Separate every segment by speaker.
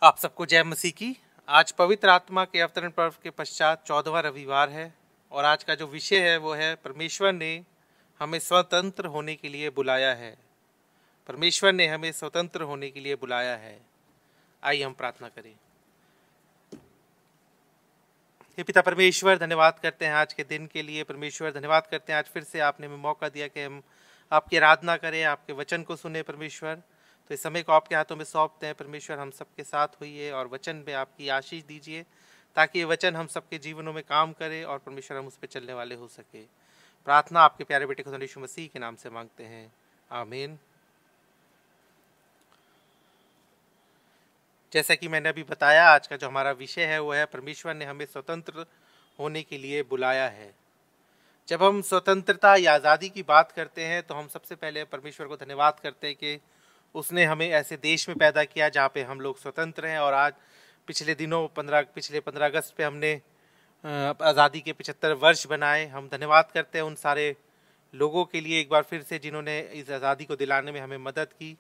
Speaker 1: आप सबको जय मसीह की। आज पवित्र आत्मा के अवतरण पर्व के पश्चात 14वां रविवार है और आज का जो विषय है वो है परमेश्वर ने हमें स्वतंत्र होने के लिए बुलाया है। परमेश्वर ने हमें स्वतंत्र होने के लिए बुलाया है। आइए हम प्रार्थना करें। हे पिता परमेश्वर, धन्यवाद करते हैं आज के दिन के लिए। परमेश्वर धन्यवाद करते हैं आज फिर से आपने हमें मौका दिया कि हम आपकी आराधना करें, आपके वचन को सुने। परमेश्वर, तो इस समय को आपके हाथों में सौंपते हैं। परमेश्वर, हम सबके साथ होइए और वचन में आपकी आशीष दीजिए ताकि ये वचन हम सबके जीवनों में काम करे और परमेश्वर हम उस पर चलने वाले हो सके। प्रार्थना आपके प्यारे बेटे खुदा यीशु मसीह के नाम से मांगते हैं, आमीन। जैसा कि मैंने अभी बताया, आज का जो हमारा विषय है वो है परमेश्वर ने हमें स्वतंत्र होने के लिए बुलाया है। जब हम स्वतंत्रता या आज़ादी की बात करते हैं तो हम सबसे पहले परमेश्वर को धन्यवाद करते हैं कि उसने हमें ऐसे देश में पैदा किया जहाँ पे हम लोग स्वतंत्र हैं। और आज पिछले 15 अगस्त पे हमने आज़ादी के 75 वर्ष बनाए। हम धन्यवाद करते हैं उन सारे लोगों के लिए एक बार फिर से जिन्होंने इस आज़ादी को दिलाने में हमें मदद की।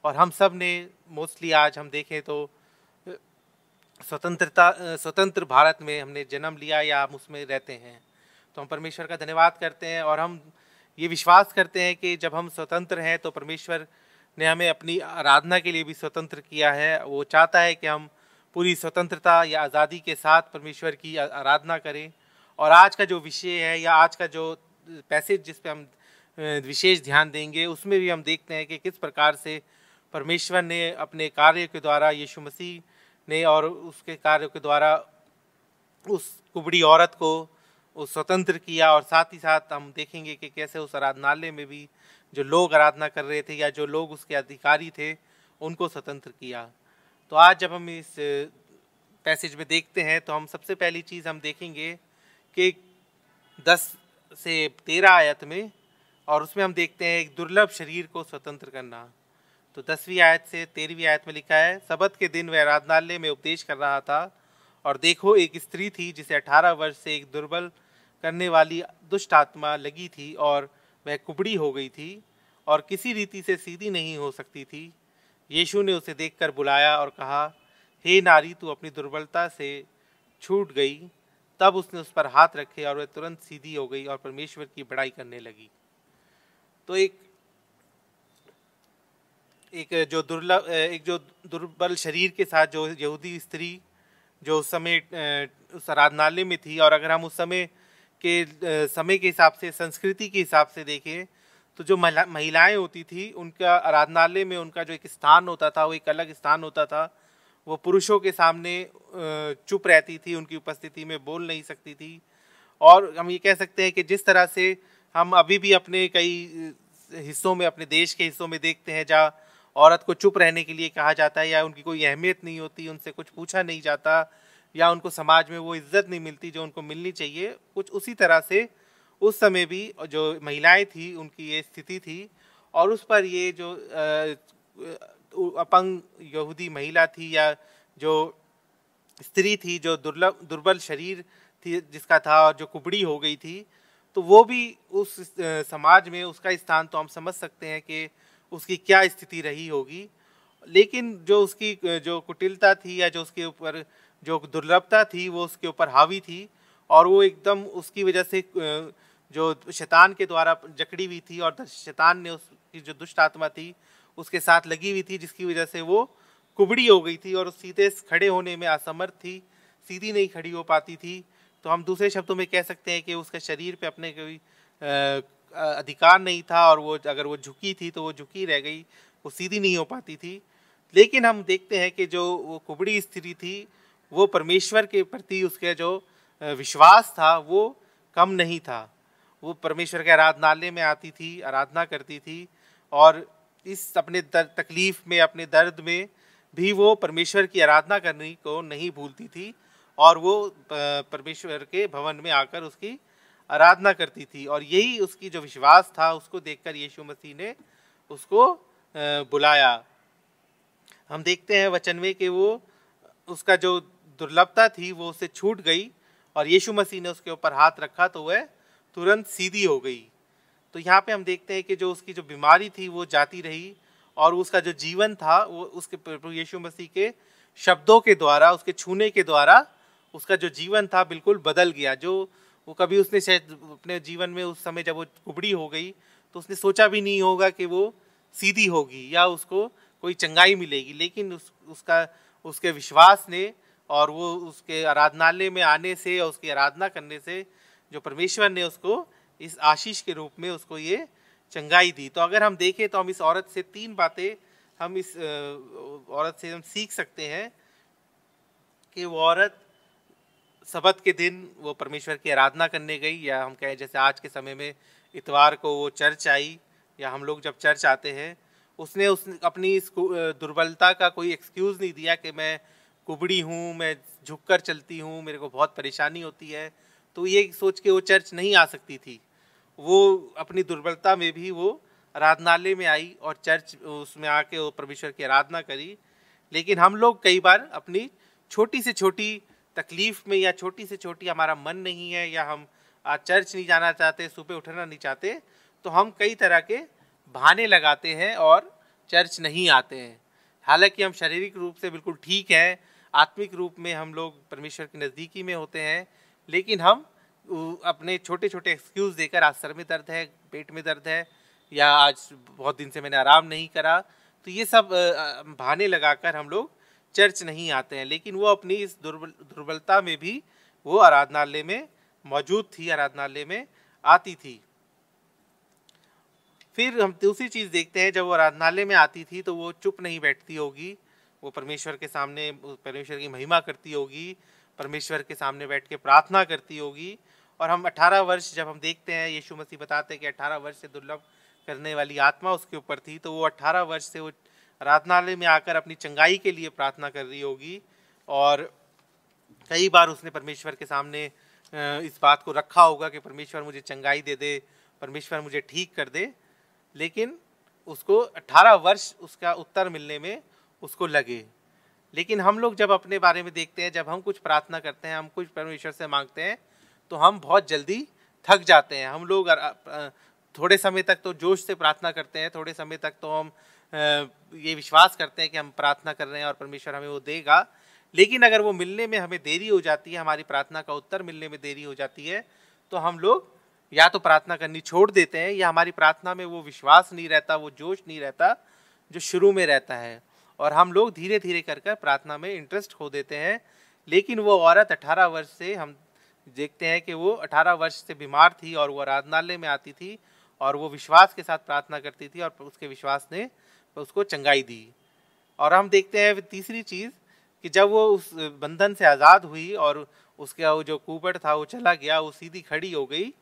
Speaker 1: और हम सब ने मोस्टली आज हम देखें तो स्वतंत्र भारत में हमने जन्म लिया या हम उसमें रहते हैं। तो हम परमेश्वर का धन्यवाद करते हैं और हम ये विश्वास करते हैं कि जब हम स्वतंत्र हैं तो परमेश्वर ने हमें अपनी आराधना के लिए भी स्वतंत्र किया है। वो चाहता है कि हम पूरी स्वतंत्रता या आज़ादी के साथ परमेश्वर की आराधना करें। और आज का जो विषय है या आज का जो पैसेज जिस पे हम विशेष ध्यान देंगे उसमें भी हम देखते हैं कि किस प्रकार से परमेश्वर ने अपने कार्य के द्वारा, यीशु मसीह ने और उसके कार्य के द्वारा उस कुबड़ी औरत को स्वतंत्र किया। और साथ ही साथ हम देखेंगे कि कैसे उस आराधनालय में भी जो लोग आराधना कर रहे थे या जो लोग उसके अधिकारी थे उनको स्वतंत्र किया। तो आज जब हम इस पैसेज में देखते हैं तो हम सबसे पहली चीज़ हम देखेंगे कि 10 से 13 आयत में, और उसमें हम देखते हैं एक दुर्लभ शरीर को स्वतंत्र करना। तो 10वीं आयत से 13वीं आयत में लिखा है, सबत के दिन वह आराधनालय में उपदेश कर रहा था और देखो एक स्त्री थी जिसे 18 वर्ष से एक दुर्बल करने वाली दुष्ट आत्मा लगी थी और वह कुबड़ी हो गई थी और किसी रीति से सीधी नहीं हो सकती थी। यीशु ने उसे देखकर बुलाया और कहा, हे नारी, तू अपनी दुर्बलता से छूट गई। तब उसने उस पर हाथ रखे और वह तुरंत सीधी हो गई और परमेश्वर की बड़ाई करने लगी। तो एक जो दुर्बल शरीर के साथ जो यहूदी स्त्री जो उस समय उस आराधनालय में थी, और अगर हम उस समय के हिसाब से, संस्कृति के हिसाब से देखें तो जो महिलाएं होती थी उनका आराधनालय में उनका जो एक स्थान होता था वो एक अलग स्थान होता था। वो पुरुषों के सामने चुप रहती थी, उनकी उपस्थिति में बोल नहीं सकती थी। और हम ये कह सकते हैं कि जिस तरह से हम अभी भी अपने कई हिस्सों में, अपने देश के हिस्सों में देखते हैं जहाँ औरत को चुप रहने के लिए कहा जाता है या उनकी कोई अहमियत नहीं होती, उनसे कुछ पूछा नहीं जाता या उनको समाज में वो इज्जत नहीं मिलती जो उनको मिलनी चाहिए, कुछ उसी तरह से उस समय भी जो महिलाएं थी उनकी ये स्थिति थी। और उस पर ये जो अपंग यहूदी महिला थी या जो स्त्री थी जो दुर्बल शरीर थी जिसका था और जो कुबड़ी हो गई थी, तो वो भी उस समाज में उसका स्थान तो हम समझ सकते हैं कि उसकी क्या स्थिति रही होगी। लेकिन जो उसकी जो कुटिलता थी या जो उसके ऊपर जो दुर्लभता थी वो उसके ऊपर हावी थी और वो एकदम उसकी वजह से जो शैतान के द्वारा जकड़ी हुई थी और शैतान ने उसकी जो दुष्ट आत्मा थी उसके साथ लगी हुई थी, जिसकी वजह से वो कुबड़ी हो गई थी और सीधे खड़े होने में असमर्थ थी, सीधी नहीं खड़ी हो पाती थी। तो हम दूसरे शब्दों में कह सकते हैं कि उसके शरीर पे अपने कोई अधिकार नहीं था और वो अगर वो झुकी थी तो वो झुकी रह गई, वो सीधी नहीं हो पाती थी। लेकिन हम देखते हैं कि जो वो कुबड़ी स्त्री थी वो परमेश्वर के प्रति उसके जो विश्वास था वो कम नहीं था। वो परमेश्वर के आराधनालय में आती थी, आराधना करती थी और इस अपने तकलीफ में, अपने दर्द में भी वो परमेश्वर की आराधना करने को नहीं भूलती थी और वो परमेश्वर के भवन में आकर उसकी आराधना करती थी। और यही उसकी जो विश्वास था उसको देखकर यीशु मसीह ने उसको बुलाया। हम देखते हैं वचन में कि वो उसका जो दुर्लभता थी वो उससे छूट गई और यीशु मसीह ने उसके ऊपर हाथ रखा तो वह तुरंत सीधी हो गई। तो यहाँ पे हम देखते हैं कि जो उसकी जो बीमारी थी वो जाती रही और उसका जो जीवन था वो उसके प्रभु यीशु मसीह के शब्दों के द्वारा, उसके छूने के द्वारा उसका जो जीवन था बिल्कुल बदल गया। जो वो कभी उसने शायद अपने जीवन में उस समय जब वो कुबड़ी हो गई तो उसने सोचा भी नहीं होगा कि वो सीधी होगी या उसको कोई चंगाई मिलेगी, लेकिन उसका उसके विश्वास ने और वो उसके आराधनालय में आने से और उसकी आराधना करने से जो परमेश्वर ने उसको इस आशीष के रूप में उसको ये चंगाई दी। तो अगर हम देखें तो हम इस औरत से 3 बातें हम इस औरत से हम सीख सकते हैं कि वो औरत सबत के दिन वो परमेश्वर की आराधना करने गई, या हम कहें जैसे आज के समय में इतवार को वो चर्च आई, या हम लोग जब चर्च आते हैं उसने अपनी इस दुर्बलता का कोई एक्सक्यूज़ नहीं दिया कि मैं कुबड़ी हूँ, मैं झुककर चलती हूँ, मेरे को बहुत परेशानी होती है, तो ये सोच के वो चर्च नहीं आ सकती थी। वो अपनी दुर्बलता में भी वो आराधनालय में आई और चर्च उसमें आके वो परमेश्वर की आराधना करी। लेकिन हम लोग कई बार अपनी छोटी से छोटी तकलीफ में या छोटी से छोटी हमारा मन नहीं है, या हम आज चर्च नहीं जाना चाहते, सुबह उठना नहीं चाहते, तो हम कई तरह के बहाने लगाते हैं और चर्च नहीं आते हैं। हालांकि हम शारीरिक रूप से बिल्कुल ठीक हैं, आत्मिक रूप में हम लोग परमेश्वर की नज़दीकी में होते हैं, लेकिन हम अपने छोटे छोटे एक्सक्यूज़ देकर आज सर में दर्द है, पेट में दर्द है, या आज बहुत दिन से मैंने आराम नहीं करा, तो ये सब बहाने लगाकर हम लोग चर्च नहीं आते हैं। लेकिन वो अपनी इस दुर्बलता में भी वो आराधनालय में मौजूद थी, आराधनालय में आती थी। फिर हम दूसरी चीज़ देखते हैं, जब वो आराधनालय में आती थी तो वो चुप नहीं बैठती होगी, वो परमेश्वर के सामने परमेश्वर की महिमा करती होगी, परमेश्वर के सामने बैठ के प्रार्थना करती होगी। और हम 18 वर्ष जब हम देखते हैं, यीशु मसीह बताते हैं कि 18 वर्ष से दुर्लभ करने वाली आत्मा उसके ऊपर थी, तो वो 18 वर्ष से वो आराधनालय में आकर अपनी चंगाई के लिए प्रार्थना कर रही होगी। और कई बार उसने परमेश्वर के सामने इस बात को रखा होगा कि परमेश्वर मुझे चंगाई दे दे, परमेश्वर मुझे ठीक कर दे, लेकिन उसको 18 वर्ष उसका उत्तर मिलने में उसको लगे। लेकिन हम लोग जब अपने बारे में देखते हैं, जब हम कुछ प्रार्थना करते हैं, हम कुछ परमेश्वर से मांगते हैं, तो हम बहुत जल्दी थक जाते हैं। हम लोग थोड़े समय तक तो जोश से प्रार्थना करते हैं, थोड़े समय तक तो हम ये विश्वास करते हैं कि हम प्रार्थना कर रहे हैं और परमेश्वर हमें वो देगा, लेकिन अगर वो मिलने में हमें देरी हो जाती है, हमारी प्रार्थना का उत्तर मिलने में देरी हो जाती है, तो हम लोग या तो प्रार्थना करनी छोड़ देते हैं, या हमारी प्रार्थना में वो विश्वास नहीं रहता, वो जोश नहीं रहता जो शुरू में रहता है, और हम लोग धीरे धीरे कर कर प्रार्थना में इंटरेस्ट खो देते हैं। लेकिन वो औरत 18 वर्ष से हम देखते हैं कि वो 18 वर्ष से बीमार थी और वो आराधनालय में आती थी और वो विश्वास के साथ प्रार्थना करती थी और उसके विश्वास ने उसको चंगाई दी। और हम देखते हैं तीसरी चीज़ कि जब वो उस बंधन से आज़ाद हुई और उसका वो जो कुबड़ था वो चला गया, वो सीधी खड़ी हो गई,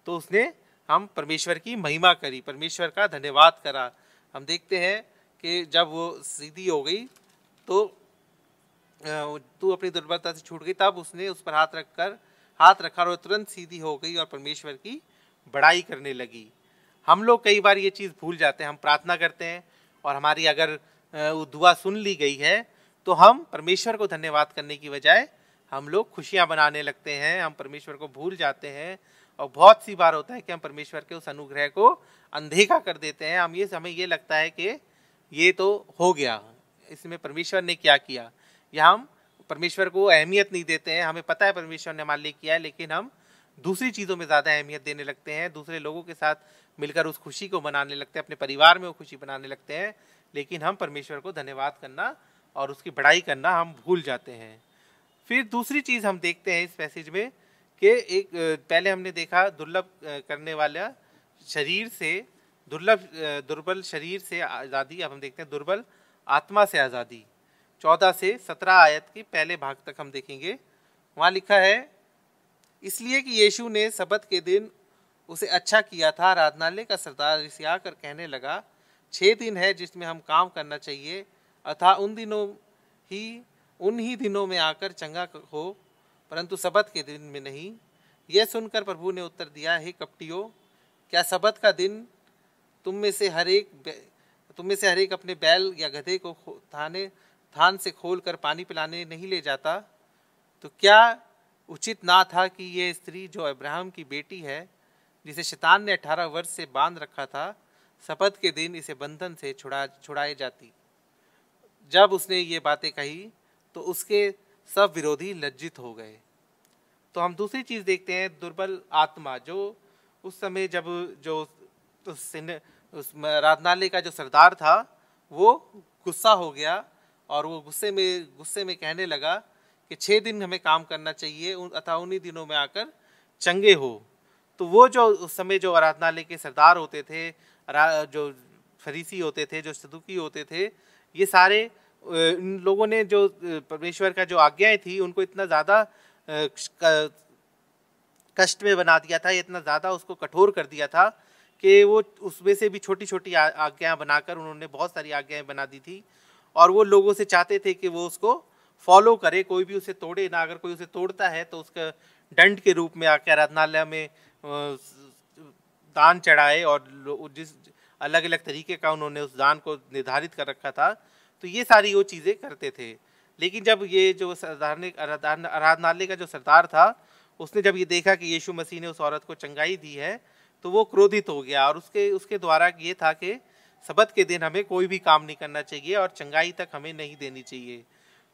Speaker 1: तो उसने हम परमेश्वर की महिमा करी, परमेश्वर का धन्यवाद करा। हम देखते हैं कि जब वो सीधी हो गई तो तू अपनी दुर्बलता से छूट गई, तब उसने उस पर हाथ रखा और तुरंत सीधी हो गई और परमेश्वर की बड़ाई करने लगी। हम लोग कई बार ये चीज़ भूल जाते हैं, हम प्रार्थना करते हैं और हमारी अगर वो दुआ सुन ली गई है तो हम परमेश्वर को धन्यवाद करने की बजाय हम लोग खुशियाँ बनाने लगते हैं, हम परमेश्वर को भूल जाते हैं। और बहुत सी बार होता है कि हम परमेश्वर के उस अनुग्रह को अनदेखा कर देते हैं। हमें ये लगता है कि ये तो हो गया, इसमें परमेश्वर ने क्या किया, या हम परमेश्वर को अहमियत नहीं देते हैं। हमें पता है परमेश्वर ने हमारे लिए किया है, लेकिन हम दूसरी चीज़ों में ज़्यादा अहमियत देने लगते हैं, दूसरे लोगों के साथ मिलकर उस खुशी को मनाने लगते हैं, अपने परिवार में वो खुशी बनाने लगते हैं, लेकिन हम परमेश्वर को धन्यवाद करना और उसकी बड़ाई करना हम भूल जाते हैं। फिर दूसरी चीज़ हम देखते हैं इस पैसेज में कि एक पहले हमने देखा दुर्लभ करने वाला शरीर से दुर्बल शरीर से आज़ादी। अब हम देखते हैं दुर्बल आत्मा से आज़ादी। 14 से 17 आयत के पहले भाग तक हम देखेंगे। वहाँ लिखा है, इसलिए कि यीशु ने सबत के दिन उसे अच्छा किया था। आराधनालय का सरदार रिसिया कर कहने लगा, 6 दिन है जिसमें हम काम करना चाहिए, अतः उन ही दिनों में आकर चंगा हो, परंतु सबत के दिन में नहीं। यह सुनकर प्रभु ने उत्तर दिया, हे कपटियों, क्या सबत का दिन तुम में से हर एक अपने बैल या गधे को थान से खोलकर पानी पिलाने नहीं ले जाता? तो क्या उचित ना था कि ये स्त्री जो अब्राहम की बेटी है, जिसे शैतान ने 18 वर्ष से बांध रखा था, सबत के दिन इसे बंधन से छुड़ाए जाती? जब उसने ये बातें कही तो उसके सब विरोधी लज्जित हो गए। तो हम दूसरी चीज़ देखते हैं, दुर्बल आत्मा, जो उस समय जब जो उस आराधनालय का जो सरदार था वो गुस्सा हो गया और वो गुस्से में कहने लगा कि 6 दिन हमें काम करना चाहिए, अतः उन्हीं दिनों में आकर चंगे हो। तो वो जो उस समय जो आराधनालय के सरदार होते थे, जो फरीसी होते थे, जो सदुकी होते थे, ये सारे इन लोगों ने जो परमेश्वर का जो आज्ञाएं थी उनको इतना ज़्यादा कष्ट में बना दिया था, इतना ज़्यादा उसको कठोर कर दिया था कि वो उसमें से भी छोटी छोटी आज्ञाएं बनाकर उन्होंने बहुत सारी आज्ञाएं बना दी थी और वो लोगों से चाहते थे कि वो उसको फॉलो करे, कोई भी उसे तोड़े ना। अगर कोई उसे तोड़ता है तो उसका दंड के रूप में आके आराधनालय में दान चढ़ाए, और जिस अलग अलग तरीके का उन्होंने उस दान को निर्धारित कर रखा था, तो ये सारी वो चीज़ें करते थे। लेकिन जब ये जो आराधनालय का जो सरदार था, उसने जब ये देखा कि यीशु मसीह ने उस औरत को चंगाई दी है, तो वो क्रोधित हो गया और उसके द्वारा ये था कि सबत के दिन हमें कोई भी काम नहीं करना चाहिए और चंगाई तक हमें नहीं देनी चाहिए।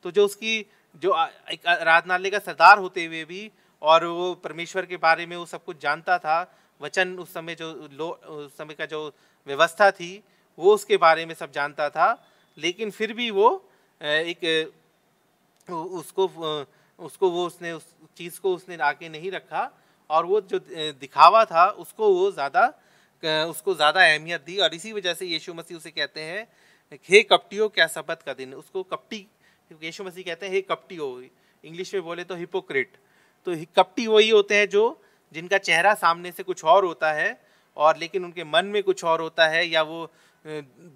Speaker 1: तो जो उसकी जो एक आराधनालय का सरदार होते हुए भी, और वो परमेश्वर के बारे में वो सब कुछ जानता था, वचन उस समय उस समय का जो व्यवस्था थी वो उसके बारे में सब जानता था, लेकिन फिर भी वो उसने उस चीज़ को उसने आगे नहीं रखा और वो जो दिखावा था उसको ज़्यादा अहमियत दी। और इसी वजह से यीशु मसीह उसे कहते हैं, हे कपटियों, क्या सबत का दिन। उसको कपटी यीशु मसीह कहते हैं, हे कपटियों, इंग्लिश में बोले तो हिपोक्रेट। तो कपटी वही होते हैं जो जिनका चेहरा सामने से कुछ और होता है और लेकिन उनके मन में कुछ और होता है, या वो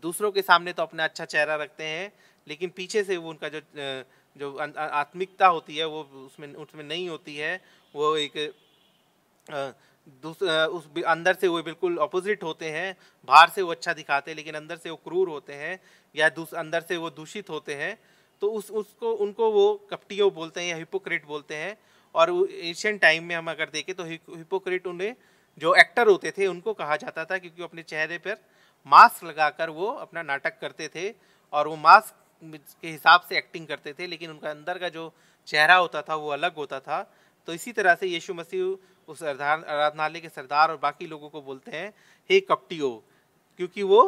Speaker 1: दूसरों के सामने तो अपना अच्छा चेहरा रखते हैं लेकिन पीछे से वो उनका जो आत्मिकता होती है वो उसमें नहीं होती है। वो एक उस अंदर से वो बिल्कुल अपोजिट होते हैं। बाहर से वो अच्छा दिखाते हैं लेकिन अंदर से वो क्रूर होते हैं, या अंदर से वो दूषित होते हैं। तो उनको वो कपटियों बोलते हैं या हिपोक्रेट बोलते हैं। और एशियन टाइम में हम अगर देखें तो हिपोक्रेट उन्हें जो एक्टर होते थे उनको कहा जाता था, क्योंकि अपने चेहरे पर मास्क लगाकर वो अपना नाटक करते थे और वो मास्क के हिसाब से एक्टिंग करते थे, लेकिन उनका अंदर का जो चेहरा होता था वो अलग होता था। तो इसी तरह से यीशु मसीह उस आराधनालय के सरदार और बाकी लोगों को बोलते हैं, हे कपटियों, क्योंकि वो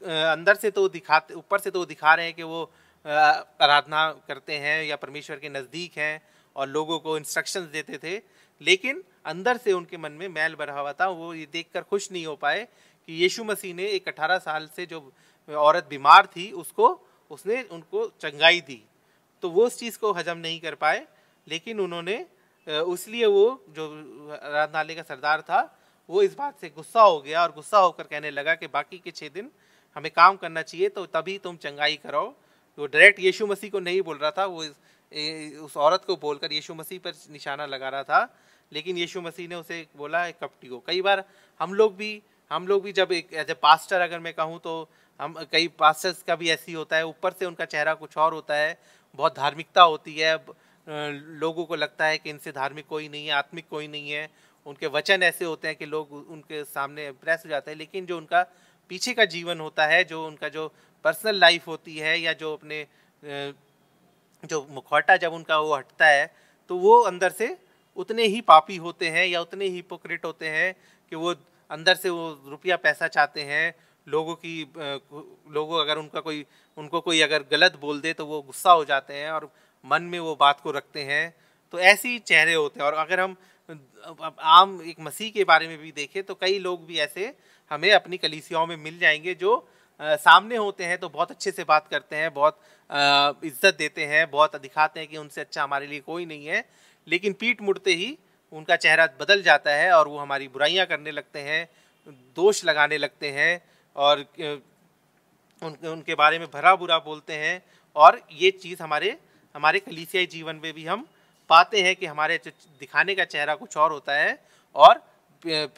Speaker 1: अंदर से तो दिखाते, ऊपर से तो दिखा रहे हैं कि वो आराधना करते हैं या परमेश्वर के नज़दीक हैं और लोगों को इंस्ट्रक्शंस देते थे, लेकिन अंदर से उनके मन में मैल भरा हुआ था। वो ये देखकर खुश नहीं हो पाए कि यीशु मसीह ने एक 18 साल से जो औरत बीमार थी उसने उनको चंगाई दी। तो वो उस चीज़ को हजम नहीं कर पाए, लेकिन उन्होंने इसलिए वो जो आराधनालय का सरदार था वो इस बात से गुस्सा हो गया और गुस्सा होकर कहने लगा कि बाकी के 6 दिन हमें काम करना चाहिए, तो तभी तुम चंगाई कराओ। वो डायरेक्ट यीशु मसीह को नहीं बोल रहा था, वो उस औरत को बोलकर यीशु मसीह पर निशाना लगा रहा था, लेकिन यीशु मसीह ने उसे बोला, एक कपटी को। कई बार हम लोग भी जब एक एज ए पास्टर अगर मैं कहूँ तो हम कई पास्टर्स का भी ऐसी होता है, ऊपर से उनका चेहरा कुछ और होता है, बहुत धार्मिकता होती है, लोगों को लगता है कि इनसे धार्मिक कोई नहीं है, आत्मिक कोई नहीं है, उनके वचन ऐसे होते हैं कि लोग उनके सामने इम्प्रेस हो जाते हैं, लेकिन जो उनका पीछे का जीवन होता है, जो उनका जो पर्सनल लाइफ होती है, या जो अपने जो मुखौटा जब उनका वो हटता है, तो वो अंदर से उतने ही पापी होते हैं या उतने ही हिपोक्रेट होते हैं कि वो अंदर से वो रुपया पैसा चाहते हैं। लोगों अगर उनको कोई अगर गलत बोल दे तो वो गुस्सा हो जाते हैं और मन में वो बात को रखते हैं। तो ऐसी चेहरे होते हैं। और अगर हम आम एक मसीह के बारे में भी देखें तो कई लोग भी ऐसे हमें अपनी कलीसियाओं में मिल जाएंगे जो सामने होते हैं तो बहुत अच्छे से बात करते हैं, बहुत इज्जत देते हैं, बहुत दिखाते हैं कि उनसे अच्छा हमारे लिए कोई नहीं है, लेकिन पीठ मुड़ते ही उनका चेहरा बदल जाता है और वो हमारी बुराइयां करने लगते हैं, दोष लगाने लगते हैं और उनके बारे में भला बुरा बोलते हैं। और ये चीज़ हमारे कलीसियाई जीवन में भी हम पाते हैं कि हमारे दिखाने का चेहरा कुछ और होता है और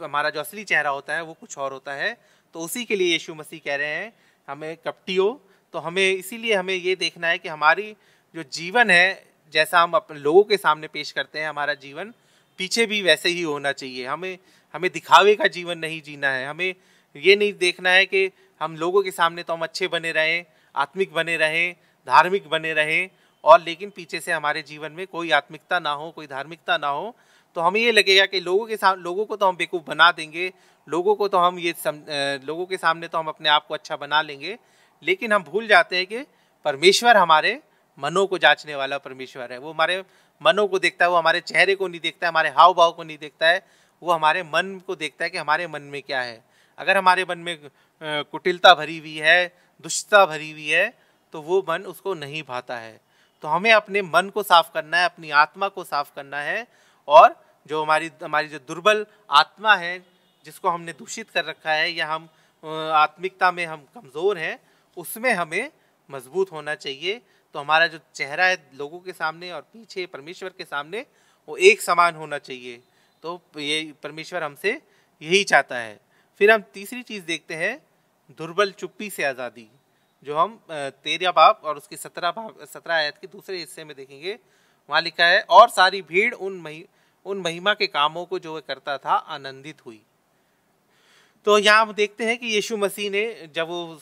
Speaker 1: हमारा जो असली चेहरा होता है वो कुछ और होता है। तो उसी के लिए यीशु मसीह कह रहे हैं हमें कपटियों। तो इसीलिए हमें ये देखना है कि हमारी जो जीवन है, जैसा हम अपने लोगों के सामने पेश करते हैं, हमारा जीवन पीछे भी वैसे ही होना चाहिए। हमें दिखावे का जीवन नहीं जीना है। हमें ये नहीं देखना है कि हम लोगों के सामने तो हम अच्छे बने रहें, आत्मिक बने रहें, धार्मिक बने रहें, और लेकिन पीछे से हमारे जीवन में कोई आत्मिकता ना हो, कोई धार्मिकता ना हो, तो हमें ये लगेगा कि लोगों को तो हम बेवकूफ़ बना देंगे, लोगों को तो हम लोगों के सामने तो हम अपने आप को अच्छा बना लेंगे, लेकिन हम भूल जाते हैं कि परमेश्वर हमारे मनों को जांचने वाला परमेश्वर है। वो हमारे मनों को देखता है, वो हमारे चेहरे को नहीं देखता है, हमारे हाव भाव को नहीं देखता है, वो हमारे मन को देखता है कि हमारे मन में क्या है। अगर हमारे मन में कुटिलता भरी हुई है, दुष्टता भरी हुई है, तो वो मन उसको नहीं भाता है। तो हमें अपने मन को साफ करना है, अपनी आत्मा को साफ करना है, और जो हमारी हमारी जो दुर्बल आत्मा है, जिसको हमने दूषित कर रखा है, या हम आत्मिकता में हम कमज़ोर हैं, उसमें हमें मजबूत होना चाहिए। तो हमारा जो चेहरा है लोगों के सामने और पीछे परमेश्वर के सामने, वो एक समान होना चाहिए। तो ये परमेश्वर हमसे यही चाहता है। फिर हम तीसरी चीज़ देखते हैं, दुर्बल चुप्पी से आज़ादी, जो हम 13 बाब और उसकी 17 आयत के दूसरे हिस्से में देखेंगे। वहाँ लिखा है, और सारी भीड़ उन महिमा के कामों को जो करता था आनंदित हुई। तो यहाँ हम देखते हैं कि यीशु मसीह ने जब वो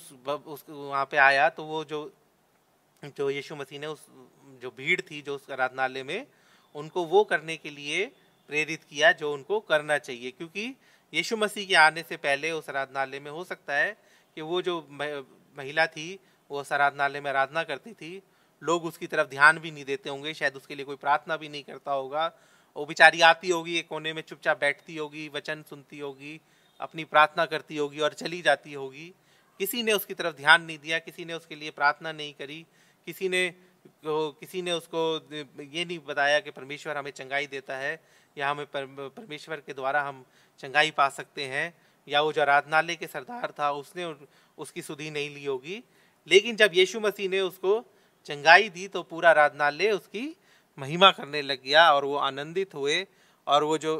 Speaker 1: वहाँ पे आया, तो वो जो यीशु मसीह ने उस जो भीड़ थी जो उस आराधनालय में, उनको वो करने के लिए प्रेरित किया जो उनको करना चाहिए। क्योंकि यीशु मसीह के आने से पहले उस आराधनालय में हो सकता है कि वो जो महिला थी वो उस आराधनालय में आराधना करती थी, लोग उसकी तरफ ध्यान भी नहीं देते होंगे, शायद उसके लिए कोई प्रार्थना भी नहीं करता होगा। वो बेचारी आती होगी, एक कोने में चुपचाप बैठती होगी, वचन सुनती होगी, अपनी प्रार्थना करती होगी और चली जाती होगी। किसी ने उसकी तरफ ध्यान नहीं दिया, किसी ने उसके लिए प्रार्थना नहीं करी, किसी ने उसको ये नहीं बताया कि परमेश्वर हमें चंगाई देता है, या हमें परमेश्वर के द्वारा हम चंगाई पा सकते हैं। या वो जो आराधनालय के सरदार था, उसने उसकी सुधि नहीं ली होगी। लेकिन जब यीशु मसीह ने उसको चंगाई दी, तो पूरा आराधनालय उसकी महिमा करने लग गया, और वो आनंदित हुए, और वो जो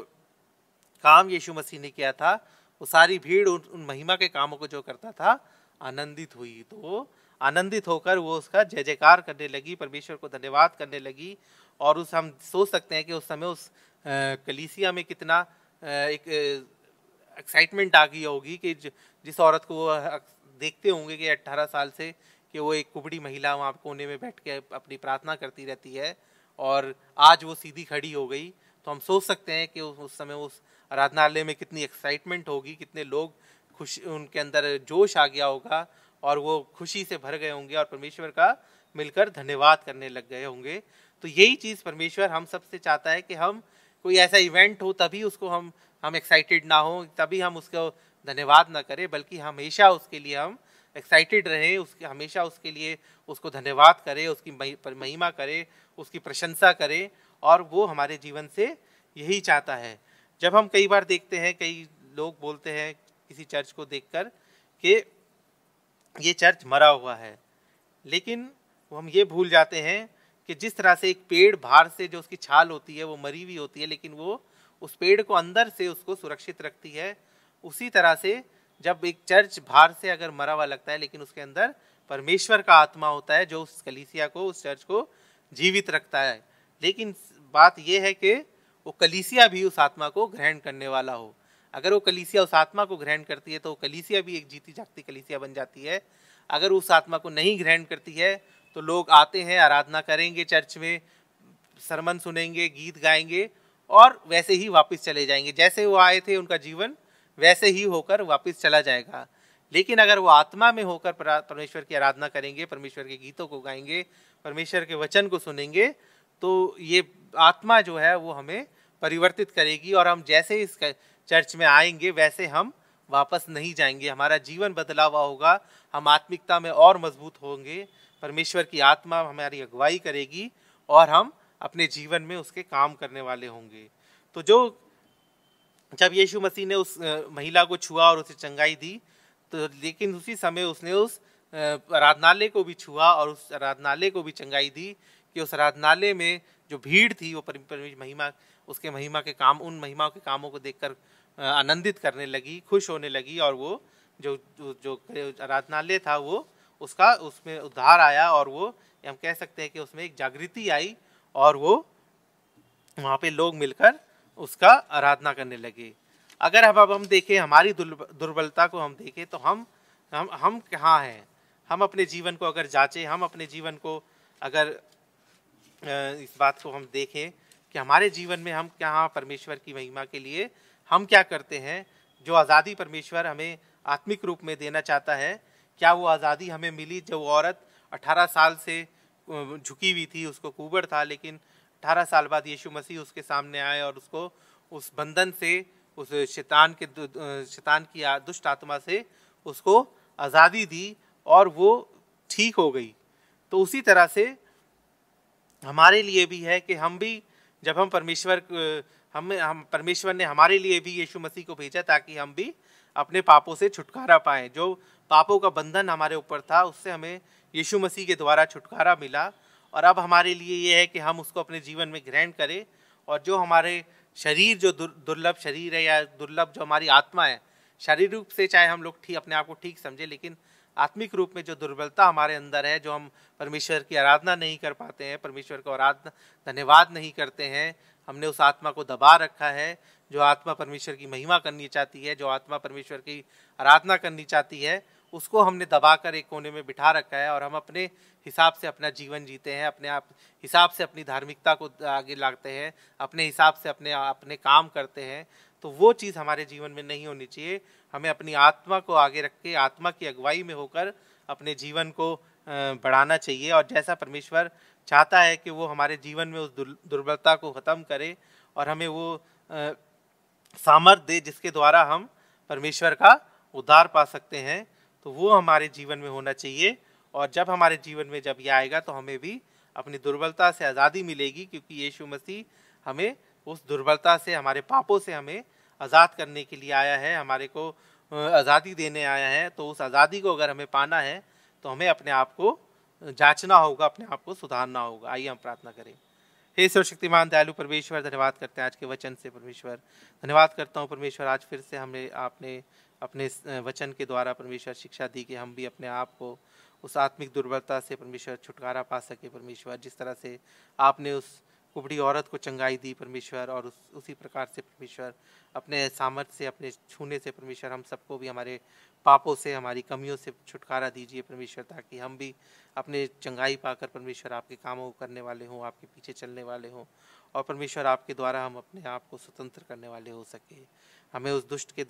Speaker 1: काम यीशु मसीह ने किया था, वो सारी भीड़ उन महिमा के कामों को जो करता था आनंदित हुई। तो वो आनंदित होकर वो उसका जय जयकार करने लगी, परमेश्वर को धन्यवाद करने लगी। और हम सोच सकते हैं कि उस समय उस कलीसिया में कितना एक एक्साइटमेंट आ गई होगी कि जिस औरत को वो देखते होंगे कि 18 साल से कि वो एक कुबड़ी महिला वहाँ कोने में बैठ के अपनी प्रार्थना करती रहती है, और आज वो सीधी खड़ी हो गई। तो हम सोच सकते हैं कि उस समय उस आराधनालय में कितनी एक्साइटमेंट होगी, कितने लोग खुश, उनके अंदर जोश आ गया होगा, और वो खुशी से भर गए होंगे और परमेश्वर का मिलकर धन्यवाद करने लग गए होंगे। तो यही चीज़ परमेश्वर हम सबसे चाहता है कि हम कोई ऐसा इवेंट हो तभी उसको हम एक्साइटेड ना हो, तभी हम उसको धन्यवाद ना करें, बल्कि हमेशा उसके लिए हम एक्साइटेड रहें, उसके हमेशा उसके लिए उसको धन्यवाद करें, उसकी महिमा करें, उसकी प्रशंसा करें। और वो हमारे जीवन से यही चाहता है। जब हम कई बार देखते हैं, कई लोग बोलते हैं किसी चर्च को देखकर कि ये चर्च मरा हुआ है, लेकिन हम ये भूल जाते हैं कि जिस तरह से एक पेड़ बाहर से जो उसकी छाल होती है वो मरी हुई होती है, लेकिन वो उस पेड़ को अंदर से उसको सुरक्षित रखती है, उसी तरह से जब एक चर्च बाहर से अगर मरा हुआ लगता है, लेकिन उसके अंदर परमेश्वर का आत्मा होता है जो उस कलीसिया को, उस चर्च को जीवित रखता है। लेकिन बात यह है कि वो कलीसिया भी उस आत्मा को ग्रहण करने वाला हो। अगर वो कलीसिया उस आत्मा को ग्रहण करती है तो कलीसिया भी एक जीती जागती कलीसिया बन जाती है। अगर उस आत्मा को नहीं ग्रहण करती है तो लोग आते हैं, आराधना करेंगे, चर्च में सरमन सुनेंगे, गीत गाएंगे, और वैसे ही वापस चले जाएंगे। जैसे वो आए थे उनका जीवन वैसे ही होकर वापस चला जाएगा। लेकिन अगर वो आत्मा में होकर परमेश्वर की आराधना करेंगे, परमेश्वर के गीतों को गाएंगे, परमेश्वर के वचन को सुनेंगे, तो ये आत्मा जो है वो हमें परिवर्तित करेगी, और हम जैसे इस चर्च में आएंगे वैसे हम वापस नहीं जाएंगे। हमारा जीवन बदला हुआ होगा, हम आत्मिकता में और मजबूत होंगे, परमेश्वर की आत्मा हमारी अगुवाई करेगी, और हम अपने जीवन में उसके काम करने वाले होंगे। तो जब यीशु मसीह ने उस महिला को छुआ और उसे चंगाई दी, तो लेकिन उसी समय उसने उस आराधनालय को भी छुआ और उस आराधनालय को भी चंगाई दी, कि उस आराधनालय में जो भीड़ थी वो महिमा, उसके महिमा के काम, उन महिमा के कामों को देखकर आनंदित करने लगी, खुश होने लगी, और वो जो आराधनालय था वो उसमें उद्धार आया, और वो हम कह सकते हैं कि उसमें एक जागृति आई, और वो वहाँ पे लोग मिलकर उसका आराधना करने लगे। अगर अब हम देखें हमारी दुर्बलता को, हम देखें तो हम कहाँ हैं, हम अपने जीवन को अगर जांचें, हम अपने जीवन को अगर इस बात को हम देखें कि हमारे जीवन में हम क्या परमेश्वर की महिमा के लिए हम क्या करते हैं। जो आज़ादी परमेश्वर हमें आत्मिक रूप में देना चाहता है, क्या वो आज़ादी हमें मिली? जो औरत 18 साल से झुकी हुई थी, उसको कुबड़ था, लेकिन 18 साल बाद यीशु मसीह उसके सामने आए और उसको उस बंधन से, उस शैतान की दुष्ट आत्मा से उसको आज़ादी दी और वो ठीक हो गई। तो उसी तरह से हमारे लिए भी है कि हम भी, जब हम परमेश्वर ने हमारे लिए भी यीशु मसीह को भेजा ताकि हम भी अपने पापों से छुटकारा पाएं। जो पापों का बंधन हमारे ऊपर था, उससे हमें यीशु मसीह के द्वारा छुटकारा मिला और अब हमारे लिए ये है कि हम उसको अपने जीवन में ग्रहण करें। और जो हमारे शरीर, जो दुर्लभ शरीर है या दुर्लभ जो हमारी आत्मा है, शारीरिक रूप से चाहे हम लोग ठीक अपने आप को ठीक समझे, लेकिन आत्मिक रूप में जो दुर्बलता हमारे अंदर है, जो हम परमेश्वर की आराधना नहीं कर पाते हैं, परमेश्वर को आराधना धन्यवाद नहीं करते हैं, हमने उस आत्मा को दबा रखा है। जो आत्मा परमेश्वर की महिमा करनी चाहती है, जो आत्मा परमेश्वर की आराधना करनी चाहती है, उसको हमने दबाकर एक कोने में बिठा रखा है और हम अपने हिसाब से अपना जीवन जीते हैं, अपने आप हिसाब से अपनी धार्मिकता को आगे लाते हैं, अपने हिसाब से अपने काम करते हैं। तो वो चीज़ हमारे जीवन में नहीं होनी चाहिए। हमें अपनी आत्मा को आगे रख के, आत्मा की अगुवाई में होकर अपने जीवन को बढ़ाना चाहिए। और जैसा परमेश्वर चाहता है कि वो हमारे जीवन में उस दुर्बलता को ख़त्म करे और हमें वो सामर्थ दे जिसके द्वारा हम परमेश्वर का उद्धार पा सकते हैं, तो वो हमारे जीवन में होना चाहिए। और जब हमारे जीवन में जब ये आएगा तो हमें भी अपनी दुर्बलता से आज़ादी मिलेगी, क्योंकि यीशु मसीह हमें उस दुर्बलता से, हमारे पापों से हमें आज़ाद करने के लिए आया है, हमारे को आज़ादी देने आया है। तो उस आज़ादी को अगर हमें पाना है तो हमें अपने आप को जांचना होगा, अपने आप को सुधारना होगा। आइए हम प्रार्थना करें। हे सर्वशक्तिमान दयालु परमेश्वर, धन्यवाद करते हैं आज के वचन से। परमेश्वर, धन्यवाद करता हूँ परमेश्वर, आज फिर से हमें आपने अपने वचन के द्वारा परमेश्वर शिक्षा दी कि हम भी अपने आप को उस आत्मिक दुर्बलता से परमेश्वर छुटकारा पा सके। परमेश्वर, जिस तरह से आपने उस कुबड़ी औरत को चंगाई दी परमेश्वर, और उसी प्रकार से परमेश्वर अपने सामर्थ्य से, अपने छूने से परमेश्वर हम सबको भी हमारे पापों से, हमारी कमियों से छुटकारा दीजिए परमेश्वर, ताकि हम भी अपने चंगाई पाकर परमेश्वर आपके कामों को करने वाले हों, आपके पीछे चलने वाले हों, और परमेश्वर आपके द्वारा हम अपने आप को स्वतंत्र करने वाले हो सके। हमें उस दुष्ट के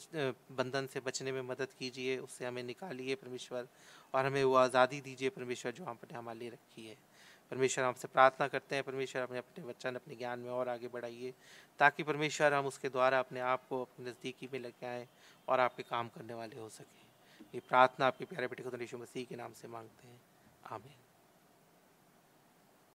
Speaker 1: बंधन से बचने में मदद कीजिए, उससे हमें निकालिए परमेश्वर, और हमें वो आज़ादी दीजिए परमेश्वर जो आपने हमारे लिए रखी है। परमेश्वर, हमसे प्रार्थना करते हैं परमेश्वर, हमें अपने वचन, अपने ज्ञान में और आगे बढ़ाइए, ताकि परमेश्वर हम उसके द्वारा अपने आप को अपनी नज़दीकी में लेके आएँ और आपके काम करने वाले हो सकें। ये प्रार्थना आपके प्यारे बेटे खुदा यीशु मसीह के नाम से मांगते हैं, आमीन।